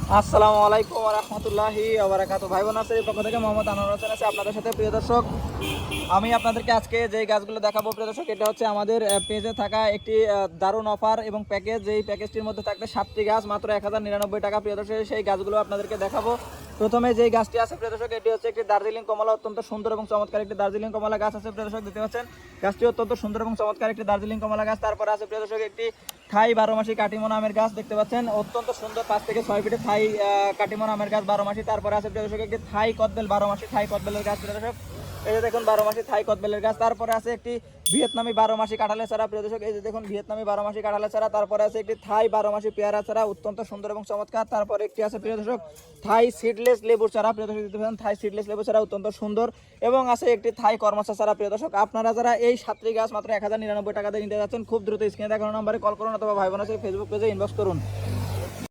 আসসালামু আলাইকুম ওয়া রাহমাতুল্লাহি ওয়া বারাকাতুহু। ভাই বোন আছে পক্ষ থেকে মোহাম্মদ আনোয়ার হোসেন আছে আপনাদের সাথে। প্রিয় দর্শক, আমি আপনাদেরকে আজকে যে গাছগুলো দেখাবো প্রিয় দর্শক, এটা হচ্ছে আমাদের পেজে থাকা একটি দারুণ অফার এবং প্যাকেজ। যেই প্যাকেজটির মধ্যে থাকবে 7টি গাছ মাত্র 1099 টাকা। প্রিয় দর্শক, সেই গাছগুলো আপনাদেরকে দেখাবো। প্রথমে যেই গাছটি আছে প্রিয় দর্শক, এটি হচ্ছে একটি দার্জিলিং কমলা, অত্যন্ত সুন্দর এবং চমৎকার একটি দার্জিলিং কমলা গাছ আছে প্রিয় দর্শক, দেখতে পাচ্ছেন। গাছটি অত্যন্ত সুন্দর এবং চমৎকার একটি দার্জিলিং কমলা গাছ। তারপরে আছে প্রিয় দর্শক একটি থাই 12 মাসি কাটিমন আমের গাছ, দেখতে পাচ্ছেন, অত্যন্ত সুন্দর 5 থেকে 6 ফিটে থাই কাটিমন আমের গাছ 12 মাসি। তারপরে আছে প্রিয় দর্শক একটি থাই কদবেল 12 মাসি থাই কদবেলের গাছ প্রিয় দর্শক, এই যে দেখুন 12 মাসি থাই কদবেলের গাছ। তারপরে আছে একটি ভিয়েতনামি 12 মাসি কাঁঠালের চারা প্রিয় দর্শক, এই যে দেখুন ভিয়েতনামি 12 মাসি কাঁঠালের চারা। তারপরে আছে একটি থাই 12 মাসি পেয়ারা চারা, অত্যন্ত সুন্দর এবং চমৎকার। তারপরে একটি আছে প্রিয় দর্শক থাই সিডলেস লেবুর চারা প্রিয় দর্শক, দেখতে পাচ্ছেন থাই সিডলেস লেবুর চারা, অত্যন্ত সুন্দর। এবং আছে একটি থাই কর্মচা চারা প্রিয় দর্শক। আপনারা যারা এই 7টি গাছ মাত্র 1099 টাকা দিয়ে নিতে যাচ্ছেন, খুব দ্রুত স্ক্রিনে দেখানো নম্বরে কল করুন অথবা ভাই বোন আছে ফেসবুক পেজে ইনবক্স করুন।